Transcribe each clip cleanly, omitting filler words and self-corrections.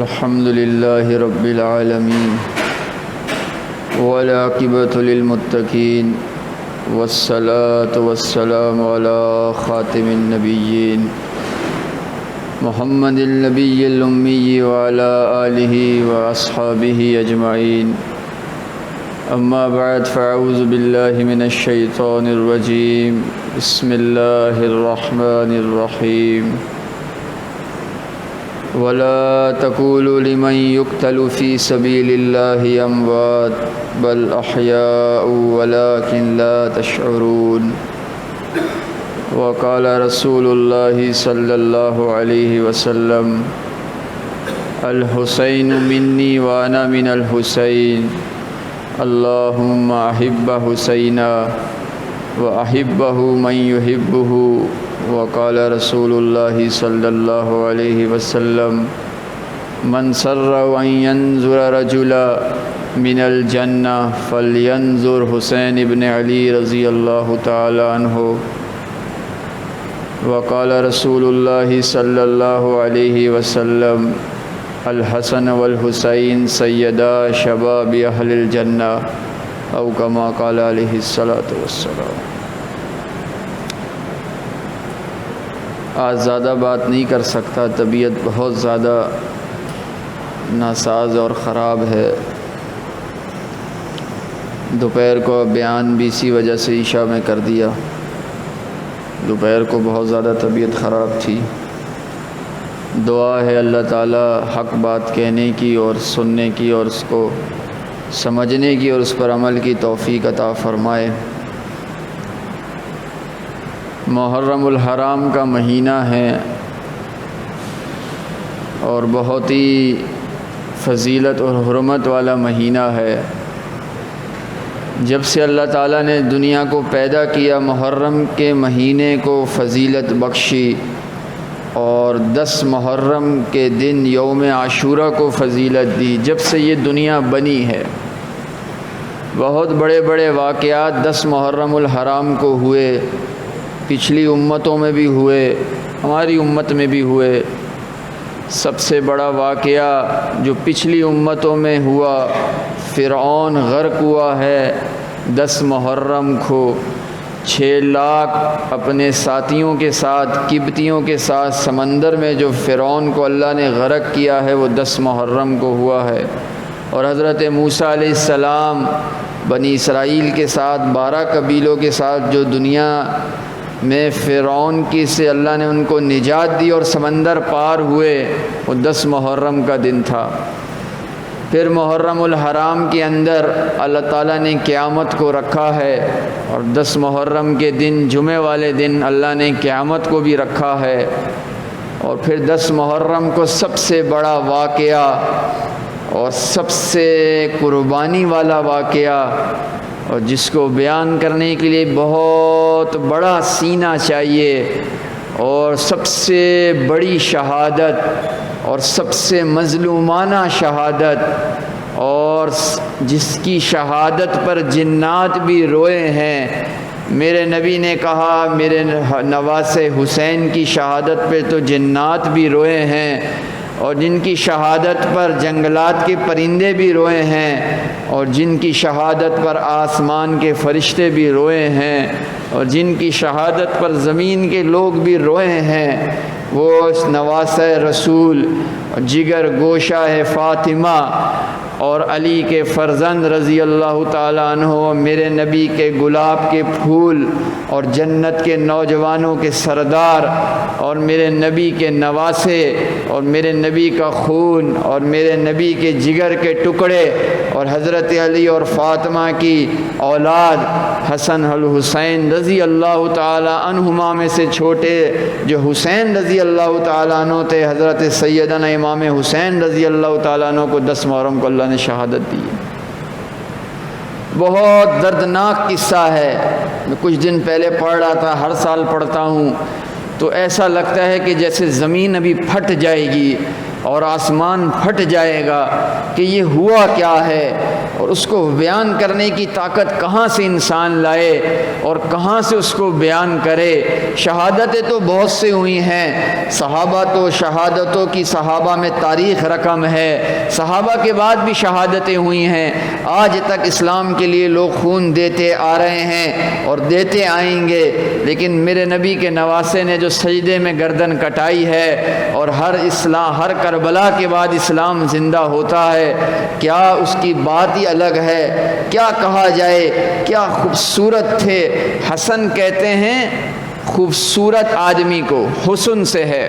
الحمد لله رب العالمين والعاقبة للمتقين والصلاة والسلام على خاتم النبيين محمد النبي الأمي وعلى آله وأصحابه أجمعين. أما بعد فأعوذ بالله من الشيطان الرجيم. بسم الله الرحمن الرحيم. ولا تقولوا لمن يقتل في سبيل الله أموات بل أحياء ولكن لا تشعرون. وقال رسول الله صلى الله عليه وسلم الحسين مني وأنا من الحسين اللهم أحب حسينا وأحبه من يحبه. وقال رسول الله صلى الله عليه وسلم من سر أن ينظر رجلا من الجنة فلينظر حسين بن علي رضي الله تعالى عنه. وقال رسول الله صلى الله عليه وسلم الحسن والحسين سيدا شباب أهل الجنة أو كما قال عليه الصلاة والسلام. آج زیادہ بات نہیں کر سکتا، طبیعت بہت زیادہ ناساز اور خراب ہے. دوپہر کو بیان بھی اسی وجہ سے عشاء میں کر دیا. دوپہر کو بہت زیادہ طبیعت خراب تھی. دعا ہے اللہ تعالی حق بات کہنے کی اور سننے کی اور اس کو سمجھنے کی اور اس پر عمل کی توفیق عطا فرمائے. محرم الحرام کا مہینہ ہے اور بہت ہی فضیلت اور حرمت والا مہینہ ہے. جب سے اللہ تعالیٰ نے دنیا کو پیدا کیا محرم کے مہینے کو فضیلت بخشی اور 10 محرم کے دن یوم عاشورہ کو فضیلت دی. جب سے یہ دنیا بنی ہے بہت بڑے بڑے واقعات 10 محرم الحرام کو ہوئے. پچھلی امتوں میں بھی ہوئے، ہماری امت میں بھی ہوئے. سب سے بڑا واقعہ جو پچھلی امتوں میں ہوا، فرعون غرق ہوا ہے 10 محرم کو. 6 لاکھ اپنے ساتھیوں کے ساتھ، قبطیوں کے ساتھ سمندر میں جو فرعون کو اللہ نے غرق کیا ہے وہ 10 محرم کو ہوا ہے. اور حضرت موسیٰ علیہ السلام بنی اسرائیل کے ساتھ 12 قبیلوں کے ساتھ جو دنیا میں فرعون کی سے اللہ نے ان کو نجات دی اور سمندر پار ہوئے، وہ 10 محرم کا دن تھا. پھر محرم الحرام کے اندر اللہ تعالیٰ نے قیامت کو رکھا ہے اور 10 محرم کے دن جمعے والے دن اللہ نے قیامت کو بھی رکھا ہے. اور پھر 10 محرم کو سب سے بڑا واقعہ اور سب سے قربانی والا واقعہ اور جس کو بیان کرنے کے لیے بہت بڑا سینہ چاہیے اور سب سے بڑی شہادت اور سب سے مظلومانہ شہادت اور جس کی شہادت پر جنات بھی روئے ہیں. میرے نبی نے کہا میرے نواسے حسین کی شہادت پہ تو جنات بھی روئے ہیں اور جن کی شہادت پر جنگلات کے پرندے بھی روئے ہیں اور جن کی شہادت پر آسمان کے فرشتے بھی روئے ہیں اور جن کی شہادت پر زمین کے لوگ بھی روئے ہیں. وہ نواسہ رسول جگر گوشہ ہے فاطمہ اور علی کے فرزند رضی اللہ تعالیٰ عنہ، میرے نبی کے گلاب کے پھول اور جنت کے نوجوانوں کے سردار اور میرے نبی کے نواسے اور میرے نبی کا خون اور میرے نبی کے جگر کے ٹکڑے اور حضرت علی اور فاطمہ کی اولاد حسن الحسین رضی اللہ تعالیٰ عنہما میں سے چھوٹے جو حسین رضی اللہ تعالیٰ عنہ تھے، حضرت سیدنا امام حسین رضی اللہ تعالیٰ عنہ کو 10 محرم کو اللہ نے شہادت دی. بہت دردناک قصہ ہے. میں کچھ دن پہلے پڑھ رہا تھا، ہر سال پڑھتا ہوں تو ایسا لگتا ہے کہ جیسے زمین ابھی پھٹ جائے گی. اور آسمان پھٹ جائے گا کہ یہ ہوا کیا ہے، اور اس کو بیان کرنے کی طاقت کہاں سے انسان لائے اور کہاں سے اس کو بیان کرے۔ شہادتیں تو بہت سی ہوئی ہیں، صحابہ تو شہادتوں کی صحابہ میں تاریخ رقم ہے، صحابہ کے بعد بھی شہادتیں ہوئی ہیں، آج تک اسلام کے لیے لوگ خون دیتے آ رہے ہیں اور دیتے آئیں گے، لیکن میرے نبی کے نواسے نے جو سجدے میں گردن کٹائی ہے اور ہر کربلا کے بعد اسلام زندہ ہوتا ہے، کیا اس کی بات ہی الگ ہے، کیا کہا جائے، کیا خوبصورت تھے۔ حسن کہتے ہیں خوبصورت آدمی کو، حسن سے ہے۔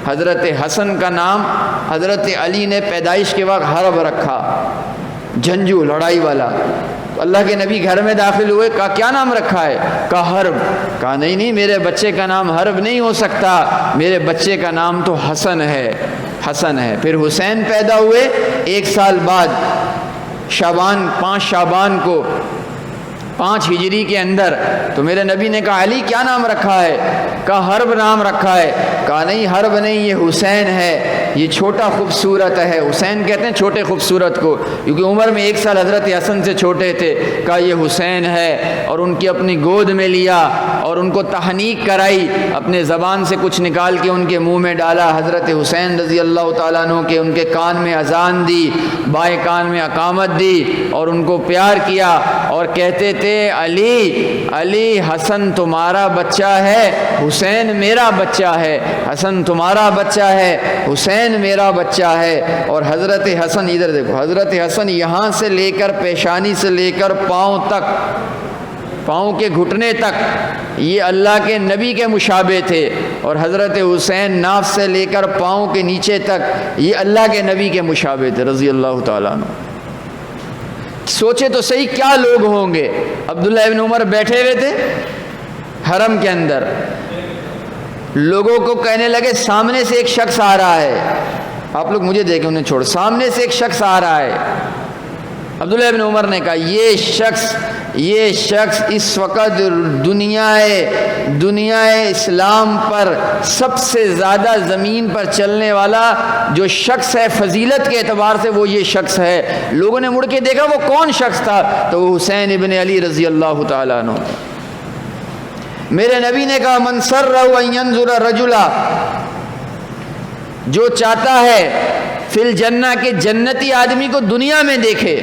حضرت حسن کا نام حضرت علی نے پیدائش کے وقت حرب رکھا، جنگجو لڑائی والا۔ تو اللہ کے نبی گھر میں داخل ہوئے، کہا کیا نام رکھا ہے؟ کہا حرب۔ کہا نہیں، میرے بچے کا نام حرب نہیں ہو سکتا، میرے بچے کا نام تو حسن ہے، حسن ہے۔ پھر حسین پیدا ہوئے 1 سال بعد، 5 شعبان کو 5 ہجری کے اندر۔ تو میرے نبی نے کہا علی کیا نام رکھا ہے؟ کہا حرب نام رکھا ہے۔ کہا نہیں حرب نہیں، یہ حسین ہے، یہ چھوٹا خوبصورت ہے۔ حسین کہتے ہیں چھوٹے خوبصورت کو، کیونکہ عمر میں 1 سال حضرت حسن سے چھوٹے تھے۔ کہا یہ حسین ہے، اور ان کی اپنی گود میں لیا اور ان کو تحنیک کرائی، اپنے زبان سے کچھ نکال کے ان کے منہ میں ڈالا۔ حضرت حسین رضی اللہ تعالیٰ عنہ کے ان کے کان میں اذان دی، بائیں کان میں اقامت دی، اور ان کو پیار کیا، اور کہتے تھے علی علی حسن تمہارا بچہ ہے، حسین میرا بچہ ہے، حسن تمہارا بچہ ہے، حسین میرا بچہ ہے۔ اور حضرت حسن ادھر دیکھو، حضرت حسن یہاں سے لے کر پیشانی سے لے کر پاؤں تک، پاؤں کے گھٹنے تک یہ اللہ کے نبی کے مشابہ تھے، اور حضرت حسین ناف سے لے کر پاؤں کے نیچے تک یہ اللہ کے نبی کے مشابہ تھے رضی اللہ تعالیٰ عنہ۔ سوچے تو صحیح کیا لوگ ہوں گے۔ عبداللہ ابن عمر بیٹھے ہوئے تھے حرم کے اندر، لوگوں کو کہنے لگے سامنے سے ایک شخص آ رہا ہے، آپ لوگ مجھے دیکھیں انہیں چھوڑ، سامنے سے ایک شخص آ رہا ہے۔ عبداللہ ابن عمر نے کہا یہ شخص اس وقت دنیا اسلام پر سب سے زیادہ زمین پر چلنے والا جو شخص ہے فضیلت کے اعتبار سے، وہ یہ شخص ہے۔ لوگوں نے مڑ کے دیکھا وہ کون شخص تھا، تو وہ حسین ابن علی رضی اللہ تعالیٰ عنہ۔ میرے نبی نے کہا من سرہ ان ینظر رجلا، جو چاہتا ہے فی الجنہ کے جنتی آدمی کو دنیا میں دیکھے،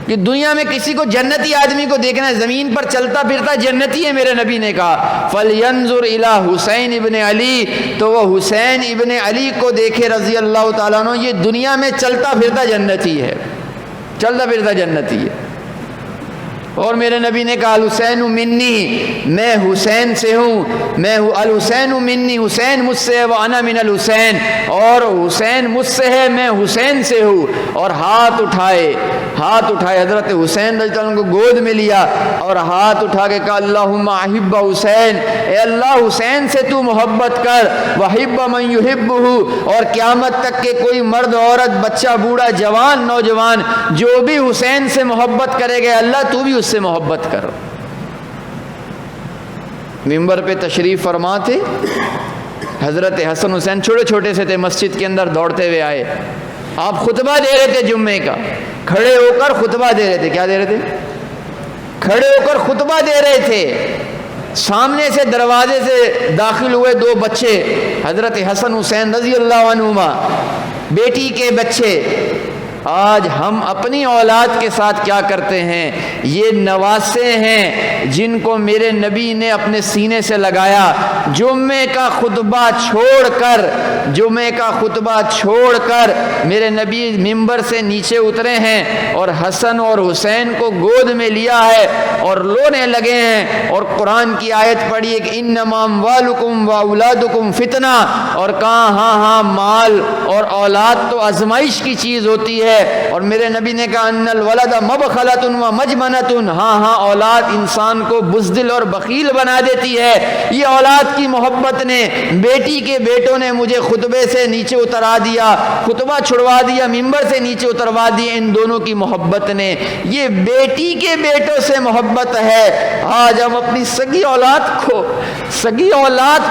کہ دنیا میں کسی کو جنتی آدمی کو دیکھنا ہے، زمین پر چلتا پھرتا جنتی ہے، میرے نبی نے کہا فَلْيَنْظُرْ إِلَىٰ حسین ابن علی، تو وہ حسین ابن علی کو دیکھے رضی اللہ تعالیٰ عنہ، یہ دنیا میں چلتا پھرتا جنتی ہے، چلتا پھرتا جنتی ہے۔ اور میرے نبی نے کہا الحسین منی، میں حسین سے ہوں، میں الحسین منی، حسین مجھ سے ہے، وانا من الحسین، اور حسین مجھ سے ہے، میں حسین سے ہوں۔ اور ہاتھ اٹھائے حضرت حسین رضی اللہ عنہ کو گود میں لیا اور ہاتھ اٹھا کے کہا اللہم احب حسین، اے اللہ حسین سے تو محبت کر، وحب من یحبہ، اور قیامت تک کے کوئی مرد عورت بچہ بوڑھا جوان نوجوان جو بھی حسین سے محبت کرے گا اللہ تو بھی اس سے محبت کر۔ منبر پہ تشریف فرما تھے حضرت حسن حسین، چھوٹے چھوٹے سے تھے، مسجد کے اندر دوڑتے ہوئے آئے، آپ خطبہ دے رہے تھے جمعے کا، کھڑے ہو کر خطبہ دے رہے تھے، کیا دے رہے تھے؟ کھڑے ہو کر خطبہ دے رہے تھے۔ سامنے سے دروازے سے داخل ہوئے 2 بچے، حضرت حسن حسین رضی اللہ عنہما، بیٹی کے بچے۔ آج ہم اپنی اولاد کے ساتھ کیا کرتے ہیں؟ یہ نواسے ہیں جن کو میرے نبی نے اپنے سینے سے لگایا، جمعے کا خطبہ چھوڑ کر میرے نبی منبر سے نیچے اترے ہیں اور حسن اور حسین کو گود میں لیا ہے اور رونے لگے ہیں، اور قرآن کی آیت پڑھی ہے کہ انما اموالکم واولادکم فتنہ، اور کہا ہاں مال اور اولاد تو آزمائش کی چیز ہوتی ہے، ہے. اور میرے نبی نے کہا ان الولد مبخلۃ و مجمنۃ، ہاں اولاد انسان کو بزدل اور بخیل بنا دیتی ہے. یہ اولاد کی محبت نے، بیٹی کے بیٹوں نے مجھے خطبے سے نیچے اترا دیا، خطبہ چھڑوا دیا، ممبر سے نیچے اتروا دیا ان دونوں کی محبت نے. یہ بیٹی کے بیٹوں سے محبت ہے. آج ہم اپنی سگی اولاد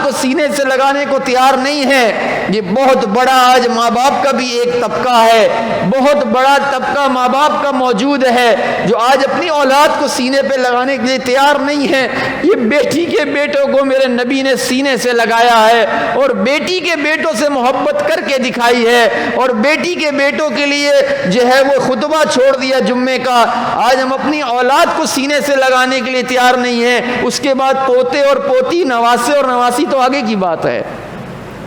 کو سینے سے لگانے کو تیار نہیں ہے. یہ بہت بڑا آج ماں باپ کا بھی ایک طبقہ ہے، بہت بڑا طبقہ ماں باپ کا موجود ہے جو آج اپنی اولاد کو سینے پہ لگانے کے لیے تیار نہیں ہے. یہ بیٹی کے بیٹوں کو میرے نبی نے سینے سے لگایا ہے اور بیٹی کے بیٹوں سے محبت کر کے دکھائی ہے، اور بیٹی کے بیٹوں کے لیے جو ہے وہ خطبہ چھوڑ دیا جمعے کا. آج ہم اپنی اولاد کو سینے سے لگانے کے لیے تیار نہیں ہیں. اس کے بعد پوتے اور پوتی، نواسے اور نواسی تو آگے کی بات ہے.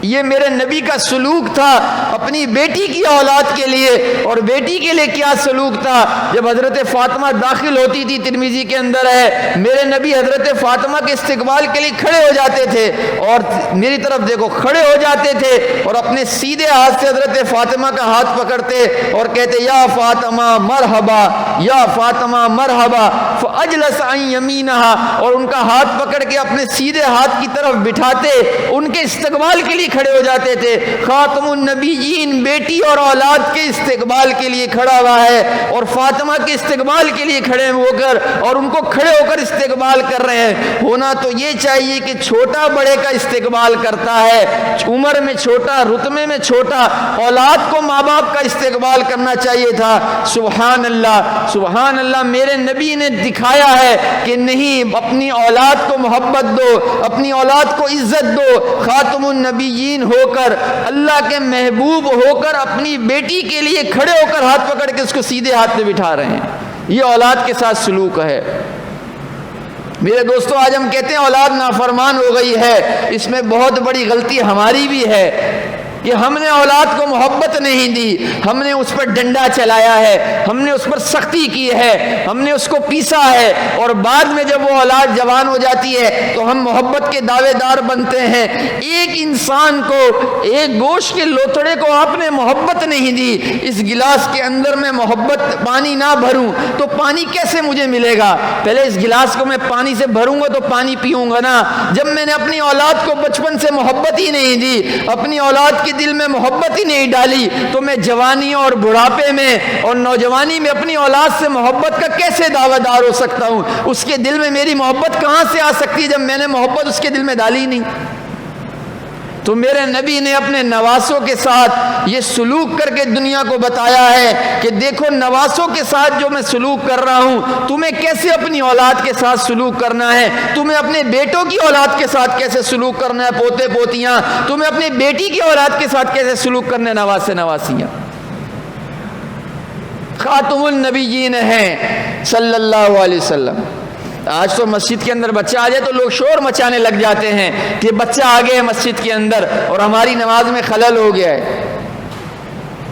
یہ میرے نبی کا سلوک تھا اپنی بیٹی کی اولاد کے لیے. اور بیٹی کے لیے کیا سلوک تھا؟ جب حضرت فاطمہ داخل ہوتی تھی، ترمذی کے اندر ہے، میرے نبی حضرت فاطمہ کے استقبال کے لیے کھڑے ہو جاتے تھے، اور میری طرف دیکھو کھڑے ہو جاتے تھے اور اپنے سیدھے ہاتھ سے حضرت فاطمہ کا ہاتھ پکڑتے اور کہتے یا فاطمہ مرحبا، یا فاطمہ مرحبا. فاجلس عن یمینہا، اور ان کا ہاتھ پکڑ کے اپنے سیدھے ہاتھ کی طرف بٹھاتے، ان کے استقبال کے لیے کھڑے ہو جاتے تھے. خاتم النبیین بیٹی اور اولاد کے استقبال کے لیے کھڑا ہوا ہے، اور فاطمہ کے استقبال کے لیے کھڑے ہو کر اور ان کو کھڑے ہو کر استقبال کر رہے ہیں. ہونا تو یہ چاہیے کہ چھوٹا بڑے کا استقبال کرتا ہے، عمر میں چھوٹا، رتبے میں چھوٹا، اولاد کو ماں باپ کا استقبال کرنا چاہیے تھا. سبحان اللہ، سبحان اللہ. میرے نبی نے دکھایا ہے کہ نہیں، اپنی اولاد کو محبت دو، اپنی اولاد کو عزت دو. خاتم النبی ہو کر، اللہ کے محبوب ہو کر، اپنی بیٹی کے لیے کھڑے ہو کر ہاتھ پکڑ کے اس کو سیدھے ہاتھ پہ بٹھا رہے ہیں. یہ اولاد کے ساتھ سلوک ہے. میرے دوستو، آج ہم کہتے ہیں اولاد نافرمان ہو گئی ہے. اس میں بہت بڑی غلطی ہماری بھی ہے کہ ہم نے اولاد کو محبت نہیں دی، ہم نے اس پر ڈنڈا چلایا ہے، ہم نے اس پر سختی کی ہے، ہم نے اس کو پیسا ہے، اور بعد میں جب وہ اولاد جوان ہو جاتی ہے تو ہم محبت کے دعوے دار بنتے ہیں. ایک انسان کو، ایک گوشت کے لوتھڑے کو آپ نے محبت نہیں دی. اس گلاس کے اندر میں محبت پانی نہ بھروں تو پانی کیسے مجھے ملے گا؟ پہلے اس گلاس کو میں پانی سے بھروں گا تو پانی پیوں گا نا. جب میں نے اپنی اولاد کو بچپن سے محبت ہی نہیں دی، اپنی اولاد کے دل میں محبت ہی نہیں ڈالی، تو میں جوانی اور بڑھاپے میں اور نوجوانی میں اپنی اولاد سے محبت کا کیسے دعویٰ دار ہو سکتا ہوں؟ اس کے دل میں میری محبت کہاں سے آ سکتی ہے جب میں نے محبت اس کے دل میں ڈالی نہیں؟ تو میرے نبی نے اپنے نواسوں کے ساتھ یہ سلوک کر کے دنیا کو بتایا ہے کہ دیکھو نواسوں کے ساتھ جو میں سلوک کر رہا ہوں، تمہیں کیسے اپنی اولاد کے ساتھ سلوک کرنا ہے، تمہیں اپنے بیٹوں کی اولاد کے ساتھ کیسے سلوک کرنا ہے، پوتے پوتیاں، تمہیں اپنی بیٹی کی اولاد کے ساتھ کیسے سلوک کرنا ہے، نواسے نواسیاں. خاتم النبیین ہیں صلی اللہ علیہ وسلم. آج تو مسجد کے اندر بچہ آ جائے تو لوگ شور مچانے لگ جاتے ہیں کہ بچہ آ گیا ہے مسجد کے اندر اور ہماری نماز میں خلل ہو گیا ہے.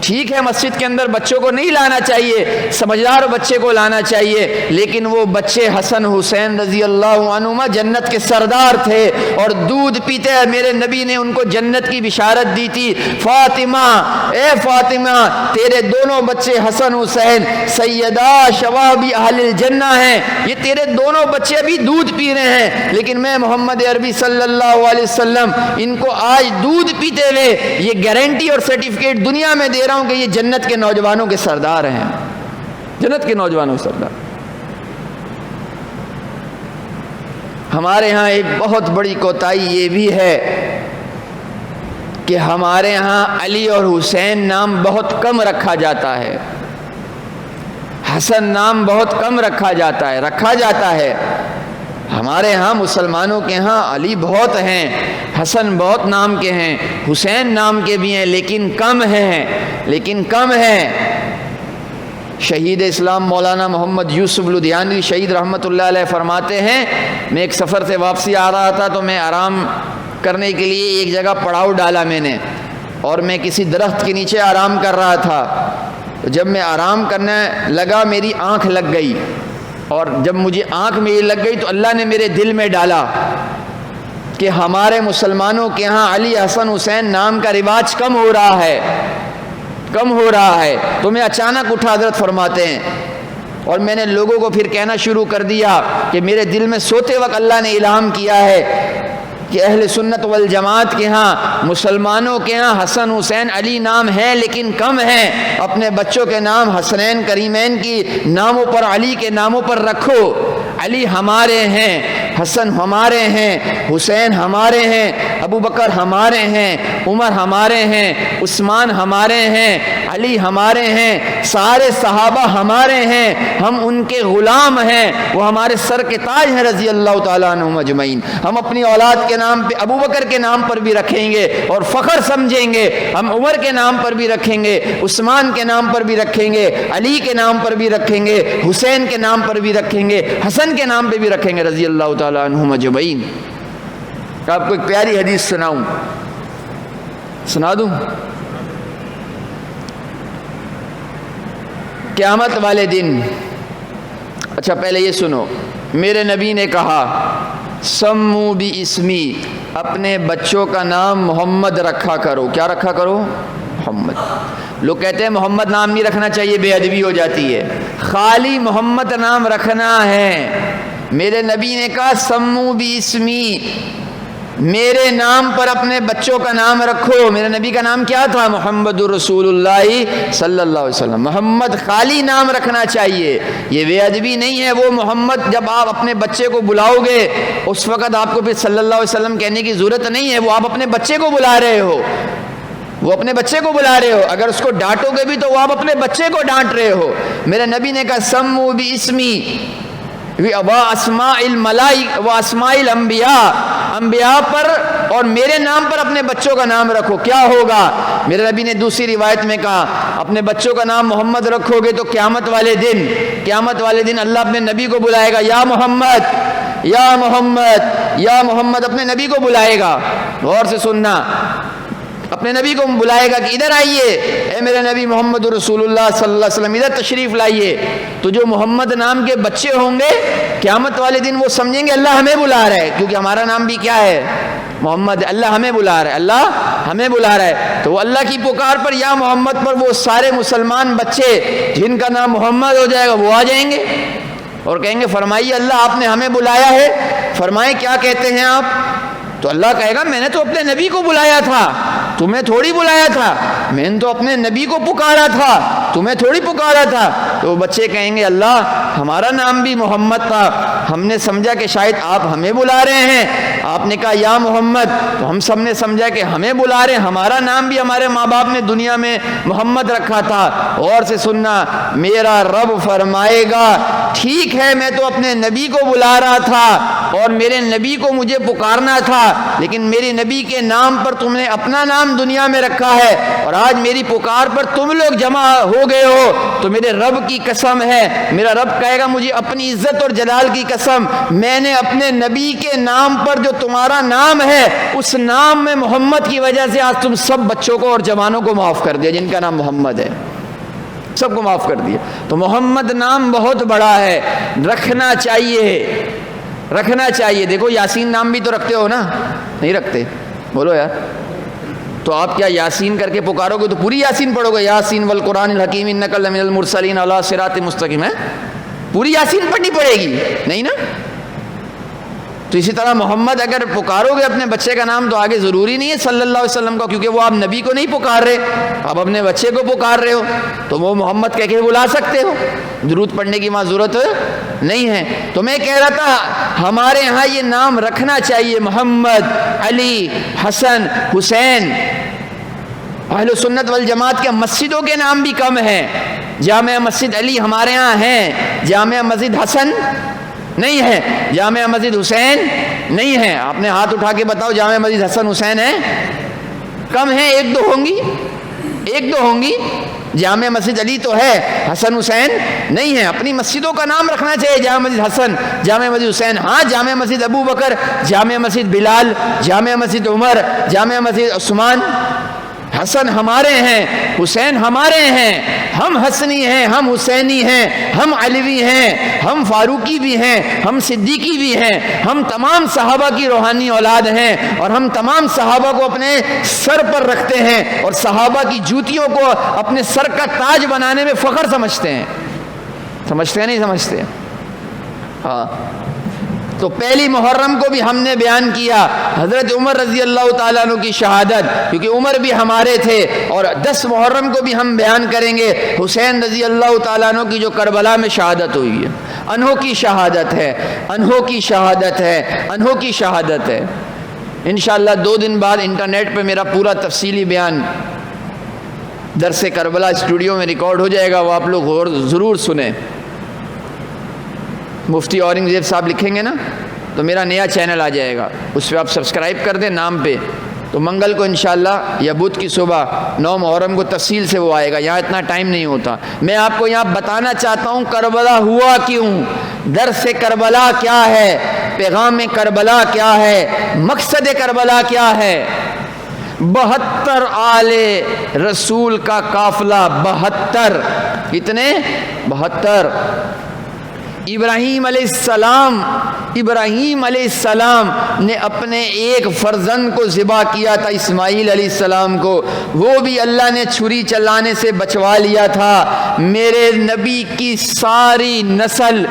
ٹھیک ہے، مسجد کے اندر بچوں کو نہیں لانا چاہیے، سمجھدار بچے کو لانا چاہیے، لیکن وہ بچے حسن حسین رضی اللہ عنہما جنت کے سردار تھے اور دودھ پیتے ہیں. میرے نبی نے ان کو جنت کی بشارت دی تھی. فاطمہ، اے فاطمہ، تیرے دونوں بچے حسن حسین سیدہ شباب اہل الجنہ ہیں. یہ تیرے دونوں بچے ابھی دودھ پی رہے ہیں، لیکن میں محمد عربی صلی اللہ علیہ وسلم ان کو آج دودھ پیتے ہوئے یہ گارنٹی اور سرٹیفکیٹ دنیا میں دے رہا ہوں کہ یہ جنت کے نوجوانوں کے سردار ہیں، جنت کے نوجوانوں کے سردار. ہمارے ہاں ایک بہت بڑی کوتاہی یہ بھی ہے کہ ہمارے ہاں علی اور حسین نام بہت کم رکھا جاتا ہے، حسن نام بہت کم رکھا جاتا ہے. ہمارے ہاں مسلمانوں کے ہاں علی بہت ہیں، حسن بہت نام کے ہیں، حسین نام کے بھی ہیں، لیکن کم ہیں. شہید اسلام مولانا محمد یوسف لدھیانوی شہید رحمۃ اللہ علیہ فرماتے ہیں، میں ایک سفر سے واپسی آ رہا تھا تو میں آرام کرنے کے لیے ایک جگہ پڑاؤ ڈالا میں نے، اور میں کسی درخت کے نیچے آرام کر رہا تھا. جب میں آرام کرنے لگا میری آنکھ لگ گئی، اور جب مجھے آنکھ میری لگ گئی تو اللہ نے میرے دل میں ڈالا کہ ہمارے مسلمانوں کے ہاں علی حسن حسین نام کا رواج کم ہو رہا ہے. کم ہو رہا ہے، تو میں اچانک اٹھا حضرت فرماتے ہیں اور میں نے لوگوں کو پھر کہنا شروع کر دیا کہ میرے دل میں سوتے وقت اللہ نے الہام کیا ہے کہ اہل سنت والجماعت کے ہاں، مسلمانوں کے ہاں حسن حسین علی نام ہیں لیکن کم ہیں، اپنے بچوں کے نام حسنین کریمین کی ناموں پر، علی کے ناموں پر رکھو۔ علی ہمارے ہیں، حسن ہمارے ہیں، حسین ہمارے ہیں، ابو بکر ہمارے ہیں، عمر ہمارے ہیں، عثمان ہمارے ہیں، علی ہمارے ہیں، سارے صحابہ ہمارے ہیں، ہم ان کے غلام ہیں، وہ ہمارے سر کے تاج ہیں رضی اللہ تعالیٰ عنہم اجمعین۔ ہم اپنی اولاد کے نام پہ ابو بکر کے نام پر بھی رکھیں گے اور فخر سمجھیں گے، ہم عمر کے نام پر بھی رکھیں گے، عثمان کے نام پر بھی رکھیں گے، علی کے نام پر بھی رکھیں گے، حسین کے نام پر بھی رکھیں گے، حسن کے نام پہ بھی رکھیں گے رضی اللہ تعالیٰ عنہم اجمعین۔ آپ کو ایک پیاری حدیث سناؤں، سنا دوں؟ قیامت والے دن، اچھا پہلے یہ سنو، میرے نبی نے کہا سمو بی اسمی، اپنے بچوں کا نام محمد رکھا کرو۔ کیا رکھا کرو؟ محمد۔ لوگ کہتے ہیں محمد نام نہیں رکھنا چاہیے، بے ادبی ہو جاتی ہے، خالی محمد نام رکھنا ہے۔ میرے نبی نے کہا سمو بی اسمی، میرے نام پر اپنے بچوں کا نام رکھو۔ میرے نبی کا نام کیا تھا؟ محمد رسول اللہ صلی اللہ علیہ وسلم۔ محمد خالی نام رکھنا چاہیے، یہ بے ادبی نہیں ہے۔ وہ محمد جب آپ اپنے بچے کو بلاؤ گے اس وقت آپ کو پھر صلی اللہ علیہ وسلم کہنے کی ضرورت نہیں ہے، وہ آپ اپنے بچے کو بلا رہے ہو، وہ اپنے بچے کو بلا رہے ہو۔ اگر اس کو ڈانٹو گے بھی تو وہ آپ اپنے بچے کو ڈانٹ رہے ہو۔ میرے نبی نے کہا سمو بی اسمی و اسماء الملائکہ و اسماء الانبیاء، انبیاء پر اور میرے نام پر اپنے بچوں کا نام رکھو۔ کیا ہوگا؟ میرے نبی نے دوسری روایت میں کہا اپنے بچوں کا نام محمد رکھو گے تو قیامت والے دن اللہ اپنے نبی کو بلائے گا، یا محمد یا محمد یا محمد، اپنے نبی کو بلائے گا۔ غور سے سننا، اپنے نبی کو بلائے گا کہ ادھر آئیے، اے میرے نبی محمد رسول اللہ صلی اللہ علیہ وسلم، ادھر تشریف لائیے۔ تو جو محمد نام کے بچے ہوں گے قیامت والے دن وہ سمجھیں گے اللہ ہمیں بلا رہا ہے، کیونکہ ہمارا نام بھی کیا ہے؟ محمد۔ اللہ ہمیں بلا رہا ہے، اللہ ہمیں بلا رہا ہے۔ تو وہ اللہ کی پکار پر یا محمد پر وہ سارے مسلمان بچے جن کا نام محمد ہو جائے گا وہ آ جائیں گے اور کہیں گے فرمائیے اللہ آپ نے ہمیں بلایا ہے، فرمائیں کیا کہتے ہیں آپ؟ تو اللہ کہے گا میں نے تو اپنے نبی کو بلایا تھا، تمہیں تھوڑی بلایا تھا، میں نے تو اپنے نبی کو پکارا تھا، تمہیں تھوڑی پکارا تھا۔ تو وہ بچے کہیں گے اللہ ہمارا نام بھی محمد تھا، ہم نے سمجھا کہ شاید آپ ہمیں بلا رہے ہیں، آپ نے کہا یا محمد، تو ہم سب نے سمجھا کہ ہمیں بلا رہے ہیں، ہمارا نام بھی ہمارے ماں باپ نے دنیا میں محمد رکھا تھا۔ غور سے سننا، میرا رب فرمائے گا ٹھیک ہے میں تو اپنے نبی کو بلا رہا تھا اور میرے نبی کو مجھے پکارنا تھا، لیکن میرے نبی کے نام پر تم نے اپنا نام دنیا میں رکھا ہے اور آج میری پکار پر تم لوگ جمع ہو گئے ہو، تو میرے رب کی قسم ہے، میرا رب کہے گا مجھے اپنی عزت اور جلال کی قسم، میں نے اپنے نبی کے نام پر جو تمہارا نام ہے اس نام میں محمد کی وجہ سے آج تم سب بچوں کو اور جوانوں کو معاف کر دیا جن کا نام محمد ہے، سب کو معاف کر دیا۔ تو محمد نام بہت بڑا ہے، رکھنا چاہیے۔ دیکھو یاسین نام بھی تو رکھتے ہو نا؟ نہیں رکھتے؟ بولو یار، تو آپ کیا یاسین کر کے پکارو گے تو پوری یاسین پڑھو گے؟ یاسین والقرآن الحکیم انک لمن المرسلین علی صراط مستقیم، ہے پوری یاسین پڑھنی پڑے گی؟ نہیں نا؟ تو اسی طرح محمد اگر پکارو گے اپنے بچے کا نام تو آگے ضروری نہیں ہے صلی اللہ علیہ وسلم کا، کیونکہ وہ آپ نبی کو نہیں پکار رہے، آپ اپنے بچے کو پکار رہے ہو، تو وہ محمد کہہ کے بلا سکتے ہو، درود پڑھنے کی وہاں ضرورت نہیں ہے۔ تو میں کہہ رہا تھا ہمارے ہاں یہ نام رکھنا چاہیے، محمد، علی، حسن، حسین۔ اہل سنت والجماعت کے مسجدوں کے نام بھی کم ہیں، جامع مسجد علی ہمارے ہاں ہیں، جامع مسجد حسن نہیں ہے، جامع مسجد حسین نہیں ہے۔ آپ نے ہاتھ اٹھا کے بتاؤ جامع مسجد حسن حسین ہے؟ کم ہیں، ایک دو ہوں گی۔ جامع مسجد علی تو ہے، حسن حسین نہیں ہے۔ اپنی مسجدوں کا نام رکھنا چاہیے، جامع مسجد حسن، جامع مسجد حسین۔ ہاں جامع مسجد ابو بکر، جامع مسجد بلال، جامع مسجد عمر، جامع مسجد عثمان حسن ہمارے ہیں، حسین ہمارے ہیں، ہم حسنی ہیں، ہم حسینی ہیں، ہم علوی ہیں، ہم فاروقی بھی ہیں، ہم صدیقی بھی ہیں، ہم تمام صحابہ کی روحانی اولاد ہیں، اور ہم تمام صحابہ کو اپنے سر پر رکھتے ہیں، اور صحابہ کی جوتیوں کو اپنے سر کا تاج بنانے میں فخر سمجھتے ہیں۔ سمجھتے ہیں نہیں سمجھتے؟ ہاں، تو پہلی محرم کو بھی ہم نے بیان کیا حضرت عمر رضی اللہ تعالیٰ عنہ کی شہادت، کیونکہ عمر بھی ہمارے تھے، اور 10 محرم کو بھی ہم بیان کریں گے حسین رضی اللہ تعالیٰ عنہ کی جو کربلا میں شہادت ہوئی ہے، انہوں کی شہادت ہے، انہوں کی شہادت ہے، انہوں کی شہادت ہے۔ انشاءاللہ 2 دن بعد انٹرنیٹ پہ میرا پورا تفصیلی بیان درس کربلا اسٹوڈیو میں ریکارڈ ہو جائے گا، وہ آپ لوگ ضرور سنیں۔ مفتی اورنگزیب صاحب لکھیں گے نا تو میرا نیا چینل آ جائے گا، اس پہ آپ سبسکرائب کر دیں نام پہ، تو منگل کو انشاءاللہ یا بدھ کی صبح 9 محرم کو تفصیل سے وہ آئے گا، یہاں اتنا ٹائم نہیں ہوتا۔ میں آپ کو یہاں بتانا چاہتا ہوں کربلا ہوا کیوں، درس کربلا کیا ہے، پیغام کربلا کیا ہے، مقصد کربلا کیا ہے۔ 72 آل رسول کا قافلہ، 72، کتنے؟ 72۔ ابراہیم علیہ السلام نے اپنے ایک فرزند کو ذبح کیا تھا، اسماعیل علیہ السلام کو، وہ بھی اللہ نے چھری چلانے سے بچوا لیا تھا۔ میرے نبی کی ساری نسل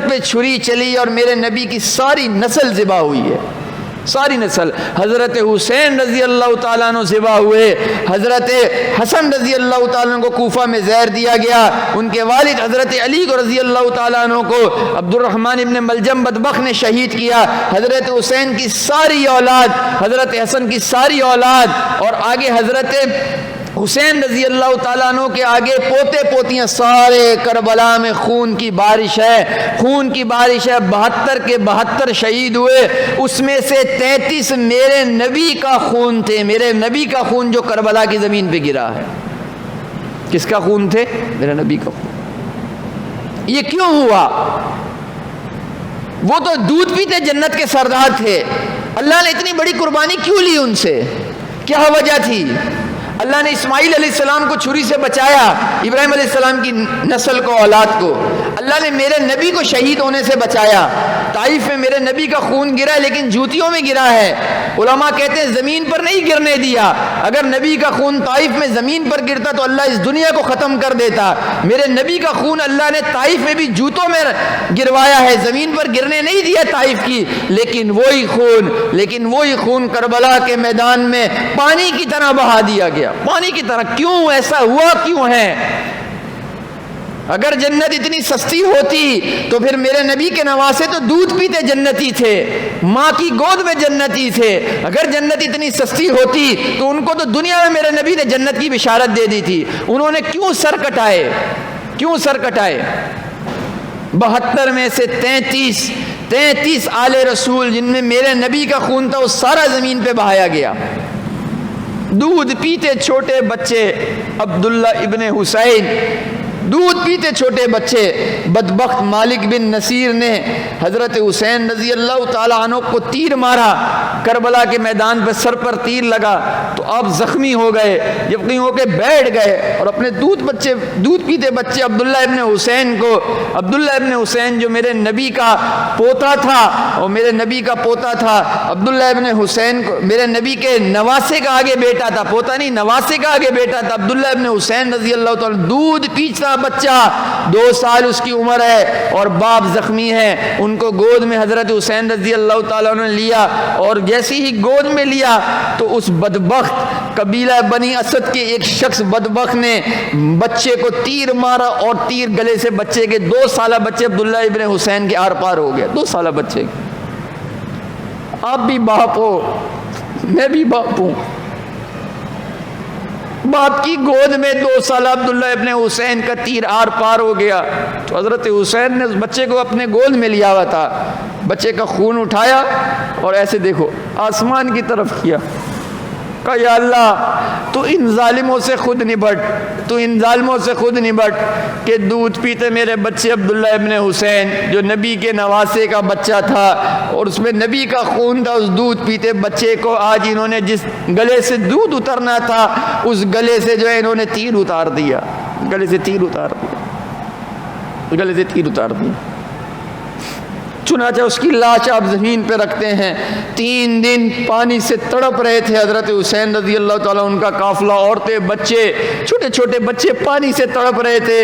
پہ چھری چلی، اور میرے نبی کی ساری نسل ذبح ہوئی ہے، ساری نسل۔ حضرت حسین رضی اللہ تعالیٰ عنہ ذبح ہوئے، حضرت حسن رضی اللہ تعالیٰ عنہ کو کوفہ میں زہر دیا گیا، ان کے والد حضرت علی کو رضی اللہ تعالیٰ عنہ کو عبد الرحمن ابن ملجم بدبخت نے شہید کیا۔ حضرت حسین کی ساری اولاد، حضرت حسن کی ساری اولاد، اور آگے حضرت حسین رضی اللہ تعالیٰ عنہ کے آگے پوتے پوتیاں، سارے کربلا میں خون کی بارش ہے، خون کی بارش ہے۔ 72 کے 72 شہید ہوئے، اس میں سے 33 میرے نبی کا خون تھے، میرے نبی کا خون جو کربلا کی زمین پہ گرا ہے۔ کس کا خون تھے؟ میرے نبی کا خون۔ یہ کیوں ہوا؟ وہ تو دودھ پیتے جنت کے سردار تھے، اللہ نے اتنی بڑی قربانی کیوں لی ان سے؟ کیا وجہ تھی؟ اللہ نے اسماعیل علیہ السلام کو چھری سے بچایا، ابراہیم علیہ السلام کی نسل کو، اولاد کو۔ اللہ نے میرے نبی کو شہید ہونے سے بچایا۔ طائف میں میرے نبی کا خون گرا ہے، لیکن جوتیوں میں گرا ہے۔ علماء کہتے ہیں زمین پر نہیں گرنے دیا، اگر نبی کا خون طائف میں زمین پر گرتا تو اللہ اس دنیا کو ختم کر دیتا۔ میرے نبی کا خون اللہ نے طائف میں بھی جوتوں میں گروایا ہے، زمین پر گرنے نہیں دیا طائف کی، لیکن وہی خون کربلا کے میدان میں پانی کی طرح بہا دیا گیا، پانی کی طرح۔ کیوں ایسا ہوا؟ کیوں ہے؟ اگر جنت اتنی سستی ہوتی تو پھر میرے نبی کے نواسے تو دودھ پیتے جنتی تھے، ماں کی گود میں جنتی تھے۔ اگر جنت اتنی سستی ہوتی تو ان کو تو دنیا میں میرے نبی نے جنت کی بشارت دے دی تھی۔ انہوں نے کیوں سر کٹائے؟ 72 میں سے 33 آل رسول جن میں میرے نبی کا خون تھا، وہ سارا زمین پہ بہایا گیا۔ دودھ پیتے چھوٹے بچے، عبداللہ ابن حسین، دودھ پیتے چھوٹے بچے، بدبخت مالک بن نصیر نے حضرت حسین رضی اللہ تعالیٰ عنہ کو تیر مارا، کربلا کے میدان پہ سر پر تیر لگا تو آپ زخمی ہو گئے، یقین ہو کے بیٹھ گئے، اور اپنے دودھ پیتے بچے عبداللہ ابن حسین جو میرے نبی کا پوتا تھا، اور میرے نبی کا پوتا تھا عبداللہ ابن حسین کو میرے نبی کے نواسے کا آگے بیٹا تھا، پوتا نہیں نواسے کا آگے بیٹا تھا عبداللہ ابن حسین رضی اللہ تعالیٰ، دودھ پیتا بچہ، 2 سال اس کی عمر ہے، اور باپ زخمی ہے، ان کو گود میں حضرت حسین رضی اللہ تعالیٰ نے لیا، اور جیسے ہی گود میں لیا تو اس بدبخت قبیلہ بنی اسد کے ایک شخص بدبخت نے بچے کو تیر مارا، اور تیر گلے سے بچے کے 2 سالہ بچے عبداللہ ابن حسین کے آر پار ہو گیا، 2 سالہ بچے۔ آپ بھی باپ ہو، میں بھی باپ ہوں، باپ کی گود میں 2 سالہ عبداللہ ابن حسین کا تیر آر پار ہو گیا، تو حضرت حسین نے اس بچے کو اپنے گود میں لیا ہوا تھا، بچے کا خون اٹھایا اور ایسے دیکھو آسمان کی طرف کیا، کہا یا اللہ تو ان ظالموں سے خود نبٹ، تو ان ظالموں سے خود نبٹ کہ دودھ پیتے میرے بچے عبداللہ ابن حسین جو نبی کے نواسے کا بچہ تھا اور اس میں نبی کا خون تھا، اس دودھ پیتے بچے کو آج انہوں نے جس گلے سے دودھ اترنا تھا اس گلے سے جو ہے انہوں نے تیر اتار دیا، گلے سے تیر اتار دیا، گلے سے تیر اتار دیا۔ چنانچہ اس کی لاش آپ زمین پہ رکھتے ہیں۔ 3 دن پانی سے تڑپ رہے تھے حضرت حسین رضی اللہ تعالیٰ، ان کا قافلہ، عورتیں، بچے، چھوٹے چھوٹے بچے پانی سے تڑپ رہے تھے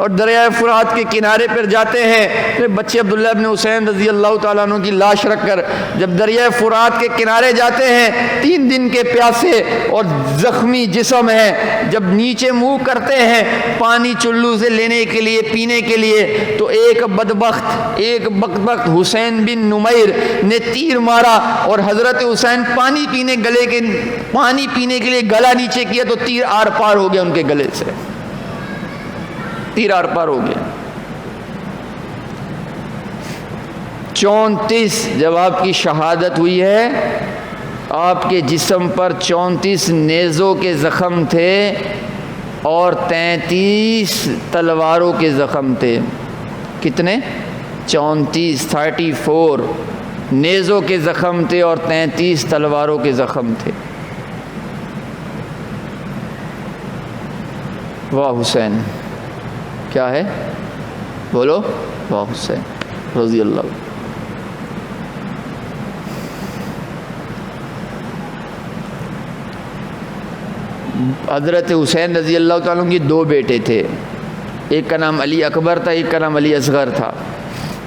اور دریائے فرات کے کنارے پر جاتے ہیں۔ بچے عبداللہ ابن حسین رضی اللہ تعالیٰ عنہ کی لاش رکھ کر جب دریائے فرات کے کنارے جاتے ہیں، 3 دن کے پیاسے اور زخمی جسم ہے، جب نیچے منہ کرتے ہیں پانی چلو سے لینے کے لیے، پینے کے لیے، تو ایک بدبخت حسین بن نمیر نے تیر مارا اور حضرت حسین پانی پینے کے لیے گلا نیچے کیا تو تیر آر پار ہو گیا، ان کے گلے سے تیر آر پار ہو گیا۔ 34 جب آپ کی شہادت ہوئی ہے، آپ کے جسم پر 34 نیزوں کے زخم تھے اور 33 تلواروں کے زخم تھے۔ کتنے؟ 34 نیزوں کے زخم تھے اور 33 تلواروں کے زخم تھے۔ واہ حسین، کیا ہے بولو؟ واہ حسین رضی اللہ۔ حضرت حسین رضی اللہ تعالیٰ کی 2 بیٹے تھے، ایک کا نام علی اکبر تھا، ایک کا نام علی اصغر تھا۔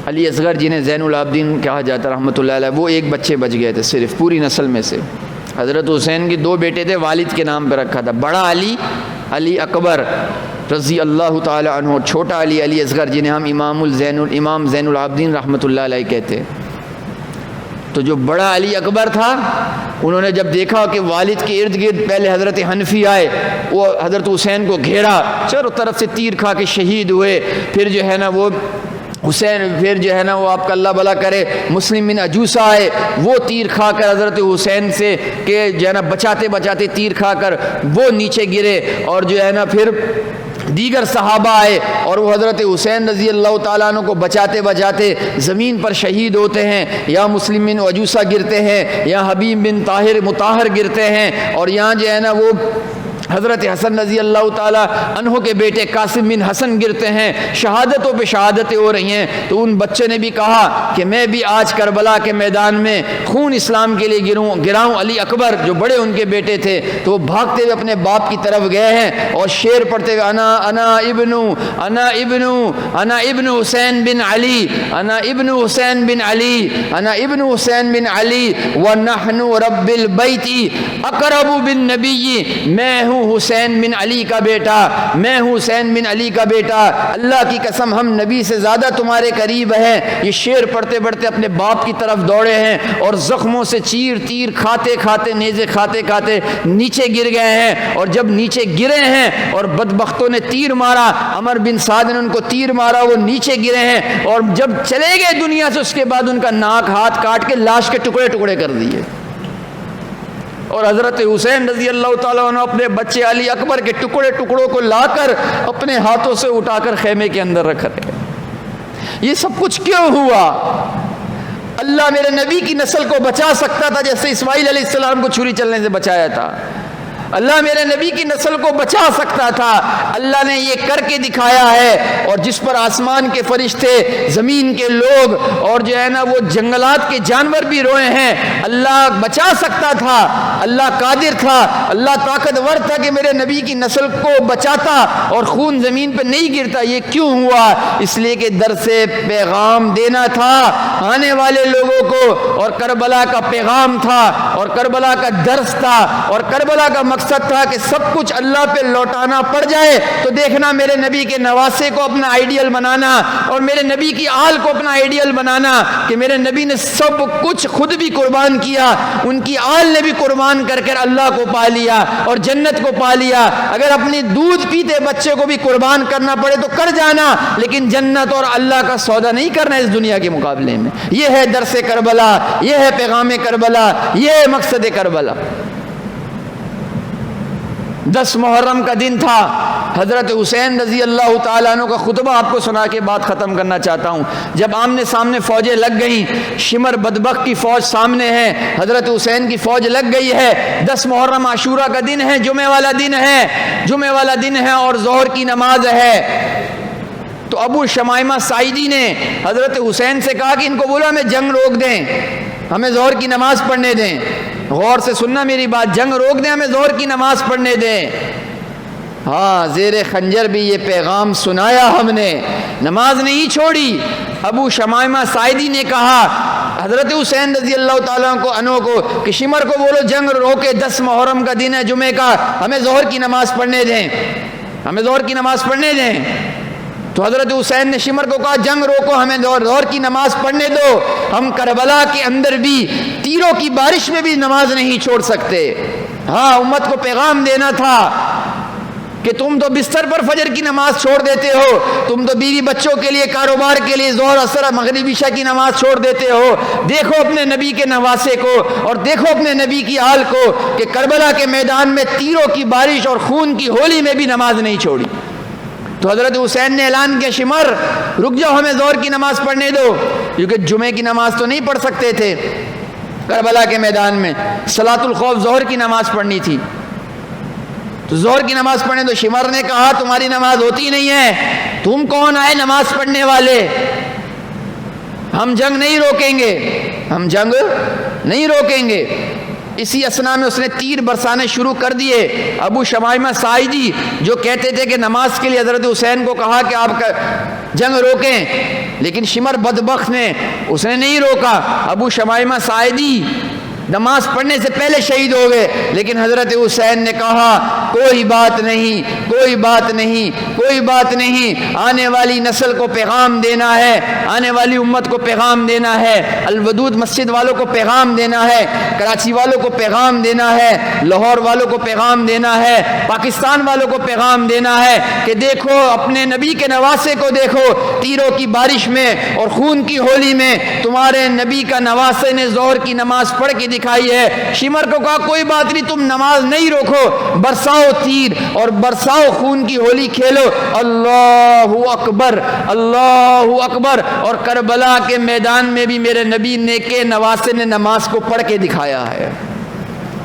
علی اصغر جنہیں زین العابدین کہا جاتا رحمۃ اللہ علیہ، وہ ایک بچے بچ گئے تھے صرف پوری نسل میں سے۔ حضرت حسین کی 2 بیٹے تھے، والد کے نام پہ رکھا تھا، بڑا علی علی اکبر رضی اللہ تعالی عنہ، اور چھوٹا علی علی اصغر جنہیں ہم امام زین العابدین رحمۃ اللہ علیہ کہتے ہیں۔ تو جو بڑا علی اکبر تھا، انہوں نے جب دیکھا کہ والد کے ارد گرد پہلے حضرت حنفی آئے، وہ حضرت حسین کو گھیرا، چاروں طرف سے تیر کھا کے شہید ہوئے۔ پھر جو ہے نا وہ حسین، پھر جو ہے نا وہ آپ کا اللہ بھلا کرے مسلم بن عجوسہ آئے، وہ تیر کھا کر حضرت حسین سے کہ جو ہے نا بچاتے بچاتے تیر کھا کر وہ نیچے گرے، اور جو ہے نا پھر دیگر صحابہ آئے اور وہ حضرت حسین رضی اللہ تعالیٰ عنہ کو بچاتے بچاتے زمین پر شہید ہوتے ہیں۔ یا مسلم بن عجوسہ گرتے ہیں، یا حبیب بن مطہر گرتے ہیں، اور یہاں جو ہے نا وہ حضرت حسن رضی اللہ تعالیٰ عنہ کے بیٹے قاسم بن حسن گرتے ہیں۔ شہادتوں پہ شہادتیں ہو رہی ہیں۔ تو ان بچے نے بھی کہا کہ میں بھی آج کربلا کے میدان میں خون اسلام کے لیے گراؤں۔ علی اکبر جو بڑے ان کے بیٹے تھے تو وہ بھاگتے ہوئے اپنے باپ کی طرف گئے ہیں اور شعر پڑھتے ہوئے انا ابن حسین بن علی، انا ابن حسین بن علی، انا ابن حسین بن علی ونحن رب البیت اقرب بالنبی، میں ہوں حسین بن علی کا بیٹا، میں ہوں حسین بن علی کا بیٹا، اللہ کی قسم ہم نبی سے زیادہ تمہارے قریب ہیں۔ یہ شعر پڑھتے پڑھتے اپنے باپ کی طرف دوڑے ہیں اور زخموں سے تیر کھاتے کھاتے، نیزے کھاتے کھاتے نیچے گر گئے ہیں۔ اور جب نیچے گرے ہیں اور بدبختوں نے تیر مارا، عمر بن سعد نے ان کو تیر مارا، وہ نیچے گرے ہیں، اور جب چلے گئے دنیا سے اس کے بعد ان کا ناک ہاتھ کاٹ کے لاش کے ٹکڑے ٹکڑے کر دیے۔ اور حضرت حسین رضی اللہ تعالیٰ عنہ اپنے بچے علی اکبر کے ٹکڑوں کو لا کر اپنے ہاتھوں سے اٹھا کر خیمے کے اندر رکھ رہے۔ یہ سب کچھ کیوں ہوا؟ اللہ میرے نبی کی نسل کو بچا سکتا تھا جیسے اسماعیل علیہ السلام کو چھری چلنے سے بچایا تھا۔ اللہ میرے نبی کی نسل کو بچا سکتا تھا، اللہ نے یہ کر کے دکھایا ہے۔ اور جس پر آسمان کے فرشتے، زمین کے لوگ اور جو ہے نا وہ جنگلات کے جانور بھی روئے ہیں، اللہ بچا سکتا تھا، اللہ قادر تھا، اللہ طاقتور تھا کہ میرے نبی کی نسل کو بچاتا اور خون زمین پہ نہیں گرتا۔ یہ کیوں ہوا؟ اس لیے کہ درس پیغام دینا تھا آنے والے لوگوں کو، اور کربلا کا پیغام تھا، اور کربلا کا درس تھا، اور کربلا کا مقصد تھا کہ سب کچھ اللہ پہ لوٹانا پڑ جائے تو دیکھنا میرے نبی کے نواسے کو اپنا آئیڈیل بنانا، اور میرے نبی کی آل کو اپنا آئیڈیل بنانا کہ میرے نبی نے سب کچھ خود بھی قربان کیا، ان کی آل نے بھی قربان کر کر اللہ کو پا لیا اور جنت کو پا لیا۔ اگر اپنی دودھ پیتے بچے کو بھی قربان کرنا پڑے تو کر جانا، لیکن جنت اور اللہ کا سودا نہیں کرنا اس دنیا کے مقابلے میں۔ یہ ہے درس کربلا، یہ ہے پیغام کربلا، یہ ہے مقصد کربلا۔ 10 محرم کا دن تھا. حضرت حسین رضی اللہ تعالیٰ عنہ کا خطبہ آپ کو سنا کے بات ختم کرنا چاہتا ہوں. جب آمنے سامنے فوجیں لگ گئیں, شمر بدبخت کی فوج سامنے ہے, حضرت حسین کی فوج لگ گئی ہے. 10 محرم عاشورہ کا دن ہے, جمعہ والا دن ہے اور ظہر کی نماز ہے. تو ابو شمائمہ ساعدی نے حضرت حسین سے کہا کہ ان کو بولا ہمیں جنگ روک دیں, ہمیں ظہر کی نماز پڑھنے دیں. غور سے سننا میری بات, جنگ روک دیں, ہمیں ظہر کی نماز پڑھنے دیں. ہاں, زیر خنجر بھی یہ پیغام سنایا ہم نے, نماز نہیں چھوڑی. ابو شمائمہ ساعدی نے کہا حضرت حسین رضی اللہ تعالیٰ عنہ کو کہ شمر کو بولو جنگ روکے, 10 محرم کا دن ہے جمعے کا, ہمیں ظہر کی نماز پڑھنے دیں, ہمیں ظہر کی نماز پڑھنے دیں. تو حضرت حسین نے شمر کو کہا جنگ روکو, ہمیں ظہر کی نماز پڑھنے دو. ہم کربلا کے اندر بھی تیروں کی بارش میں بھی نماز نہیں چھوڑ سکتے. ہاں, امت کو پیغام دینا تھا کہ تم تو بستر پر فجر کی نماز چھوڑ دیتے ہو, تم تو بیوی بچوں کے لیے, کاروبار کے لیے ظہر اثر مغرب عشاء کی نماز چھوڑ دیتے ہو. دیکھو اپنے نبی کے نواسے کو اور دیکھو اپنے نبی کی حال کو کہ کربلا کے میدان میں تیروں کی بارش اور خون کی ہولی میں بھی نماز نہیں چھوڑی. تو حضرت حسین نے اعلان کیا شمر رک جاؤ, ہمیں ظہر کی نماز پڑھنے دو, کیونکہ جمعے کی نماز تو نہیں پڑھ سکتے تھے کربلا کے میدان میں, صلاۃ الخوف ظہر کی نماز پڑھنی تھی. تو ظہر کی نماز پڑھنے تو شمر نے کہا تمہاری نماز ہوتی نہیں ہے, تم کون آئے نماز پڑھنے والے, ہم جنگ نہیں روکیں گے, ہم جنگ نہیں روکیں گے. اسی اسنا میں اس نے تیر برسانے شروع کر دیے. ابو شمائمہ ساعدی جو کہتے تھے کہ نماز کے لیے حضرت حسین کو کہا کہ آپ جنگ روکیں, لیکن شمر بدبخت نے اس نے نہیں روکا. ابو شمائمہ ساعدی نماز پڑھنے سے پہلے شہید ہو گئے, لیکن حضرت حسین نے کہا کوئی بات نہیں, کوئی بات نہیں, کوئی بات نہیں, آنے والی نسل کو پیغام دینا ہے, آنے والی امت کو پیغام دینا ہے, الودود مسجد والوں کو پیغام دینا ہے, کراچی والوں کو پیغام دینا ہے, لاہور والوں کو پیغام دینا ہے, پاکستان والوں کو پیغام دینا ہے کہ دیکھو اپنے نبی کے نواسے کو دیکھو, تیروں کی بارش میں اور خون کی ہولی میں تمہارے نبی کا نواسے نے ظہر کی نماز پڑھ کے دکھائی ہے. شمر کو کہا کوئی بات نہیں, تم نماز نہیں روکو, برساؤ تیر اور برساؤ خون کی ہولی کھیلو. اللہ اکبر, اللہ اکبر. اور کربلا کے میدان میں بھی میرے نبی نے کے نواسے نے نماز کو پڑھ کے دکھایا ہے.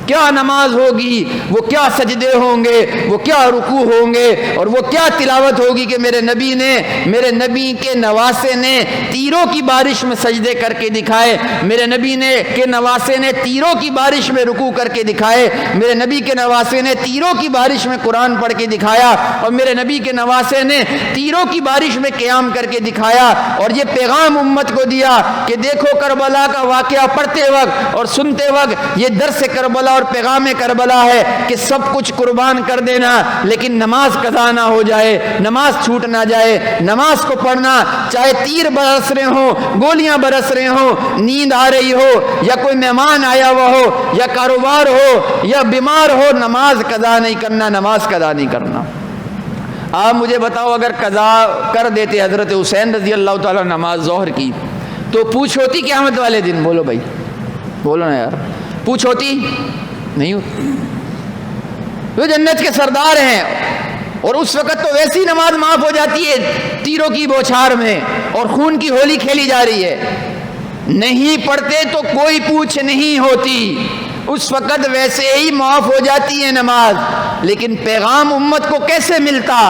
کیا نماز ہوگی, وہ کیا سجدے ہوں گے, وہ کیا رکوع ہوں گے, اور وہ کیا تلاوت ہوگی کہ میرے نبی کے نواسے نے تیروں کی بارش میں سجدے کر کے دکھائے, میرے نبی کے نواسے نے تیروں کی بارش میں رکوع کر کے دکھائے, میرے نبی کے نواسے نے تیروں کی بارش میں قرآن پڑھ کے دکھایا, اور میرے نبی کے نواسے نے تیروں کی بارش میں قیام کر کے دکھایا. اور یہ پیغام امت کو دیا کہ دیکھو کربلا کا واقعہ پڑھتے وقت اور سنتے وقت یہ درس کربلا اور پیغام کربلا ہے کہ سب کچھ قربان کر دینا, لیکن نماز قضا نہ ہو جائے, نماز چھوٹ نہ جائے. نماز کو پڑھنا, چاہے تیر برس رہے ہوں, گولیاں برس رہے ہوں, نیند آ رہی ہو, یا کوئی مہمان آیا ہوا ہو, یا کاروبار ہو, یا بیمار ہو, نماز قضا نہیں کرنا, نماز قضا نہیں کرنا. آپ مجھے بتاؤ اگر قضا کر دیتے حضرت حسین رضی اللہ تعالیٰ نماز ظہر کی, تو پوچھ ہوتی قیامت والے دن؟ بولو بھائی, بولو نا یار, پوچھ ہوتی نہیں ہوتی. وہ جنت کے سردار ہیں, اور اس وقت تو ویسی نماز معاف ہو جاتی ہے تیروں کی بوچھار میں اور خون کی ہولی کھیلی جا رہی ہے. نہیں پڑھتے تو کوئی پوچھ نہیں ہوتی, اس وقت ویسے ہی معاف ہو جاتی ہے نماز. لیکن پیغام امت کو کیسے ملتا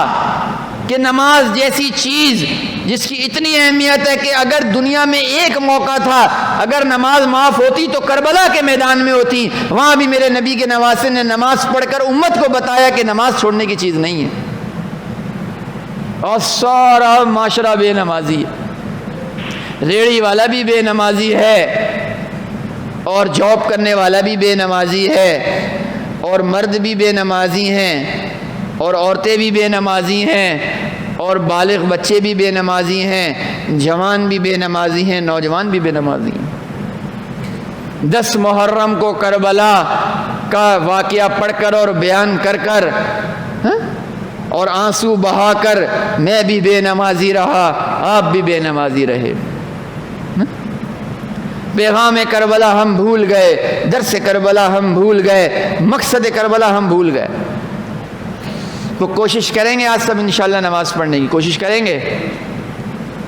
کہ نماز جیسی چیز جس کی اتنی اہمیت ہے کہ اگر دنیا میں ایک موقع تھا, اگر نماز معاف ہوتی تو کربلا کے میدان میں ہوتی. وہاں بھی میرے نبی کے نواسے نے نماز پڑھ کر امت کو بتایا کہ نماز چھوڑنے کی چیز نہیں ہے. اور سارا معاشرہ بے نمازی ہے, ریڑھی والا بھی بے نمازی ہے, اور جاب کرنے والا بھی بے نمازی ہے, اور مرد بھی بے نمازی ہیں, اور عورتیں بھی بے نمازی ہیں, اور بالغ بچے بھی بے نمازی ہیں, جوان بھی بے نمازی ہیں, نوجوان بھی بے نمازی ہیں. 10 محرم کو کربلا کا واقعہ پڑھ کر اور بیان کر کر اور آنسو بہا کر میں بھی بے نمازی رہا, آپ بھی بے نمازی رہے. پیغام کربلا ہم بھول گئے, درس کربلا ہم بھول گئے, مقصد کربلا ہم بھول گئے. وہ کوشش کریں گے آج سب انشاءاللہ نماز پڑھنے کی کوشش کریں گے.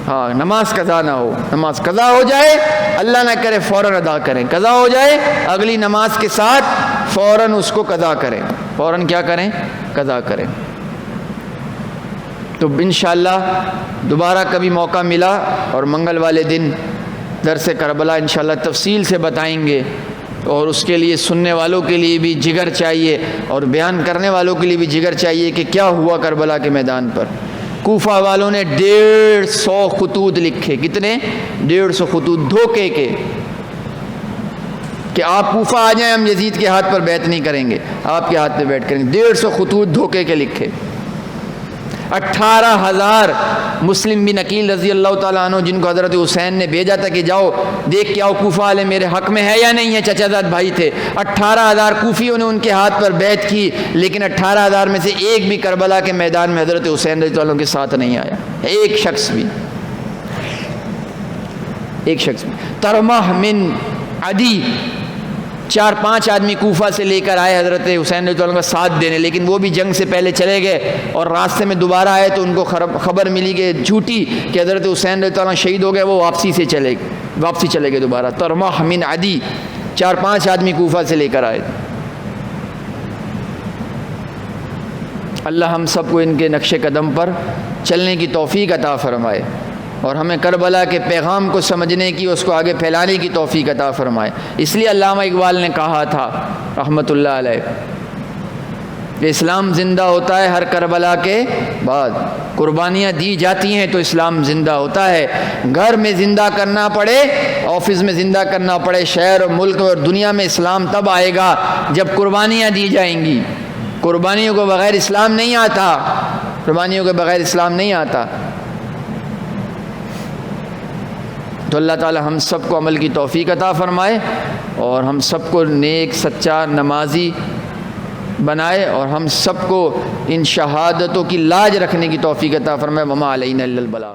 ہاں نماز قضا نہ ہو, نماز قضا ہو جائے اللہ نہ کرے فوراً ادا کریں, قضا ہو جائے اگلی نماز کے ساتھ فوراً اس کو قضا کریں, فوراً کیا کریں, قضا کریں. تو انشاءاللہ دوبارہ کبھی موقع ملا اور منگل والے دن درس کربلا انشاءاللہ تفصیل سے بتائیں گے, اور اس کے لیے سننے والوں کے لیے بھی جگر چاہیے اور بیان کرنے والوں کے لیے بھی جگر چاہیے کہ کیا ہوا کربلا کے میدان پر. کوفہ والوں نے 150 خطوط لکھے. کتنے؟ 150 خطوط دھوکے کے, کہ آپ کوفہ آ جائیں ہم یزید کے ہاتھ پر بیعت نہیں کریں گے, آپ کے ہاتھ پہ بیعت کریں گے. 150 خطوط دھوکے کے لکھے. 18,000 مسلم بن عقیل رضی اللہ تعالیٰ عنہ, جن کو حضرت حسین نے بھیجا تھا کہ جاؤ دیکھ کے آؤ کوفہ والے میرے حق میں ہے یا نہیں ہے, چچا زاد بھائی تھے. 18,000 کوفیوں نے ان کے ہاتھ پر بیعت کی, لیکن 18,000 میں سے ایک بھی کربلا کے میدان میں حضرت حسین رضی اللہ عنہ کے ساتھ نہیں آیا, ایک شخص بھی, ایک شخص بھی. ترمح من عدی 4-5 آدمی کوفہ سے لے کر آئے حضرت حسین رضی اللہ عنہ کا ساتھ دینے, لیکن وہ بھی جنگ سے پہلے چلے گئے, اور راستے میں دوبارہ آئے تو ان کو خبر ملی کہ جھوٹی کہ حضرت حسین رضی اللہ عنہ شہید ہو گئے, وہ واپسی چلے گئے دوبارہ. ترمح من عدی 4-5 آدمی کوفہ سے لے کر آئے. اللہ ہم سب کو ان کے نقش قدم پر چلنے کی توفیق عطا فرمائے, اور ہمیں کربلا کے پیغام کو سمجھنے کی, اس کو آگے پھیلانے کی توفیق عطا فرمائے. اس لیے علامہ اقبال نے کہا تھا رحمۃ اللہ علیہ کہ اسلام زندہ ہوتا ہے ہر کربلا کے بعد, قربانیاں دی جاتی ہیں تو اسلام زندہ ہوتا ہے. گھر میں زندہ کرنا پڑے, آفس میں زندہ کرنا پڑے, شہر و ملک اور دنیا میں اسلام تب آئے گا جب قربانیاں دی جائیں گی. قربانیوں کو بغیر اسلام نہیں آتا, قربانیوں کے بغیر اسلام نہیں آتا. تو اللہ تعالی ہم سب کو عمل کی توفیق عطا فرمائے, اور ہم سب کو نیک سچا نمازی بنائے, اور ہم سب کو ان شہادتوں کی لاج رکھنے کی توفیق عطا فرمائے. وما علینا الا البلاغ.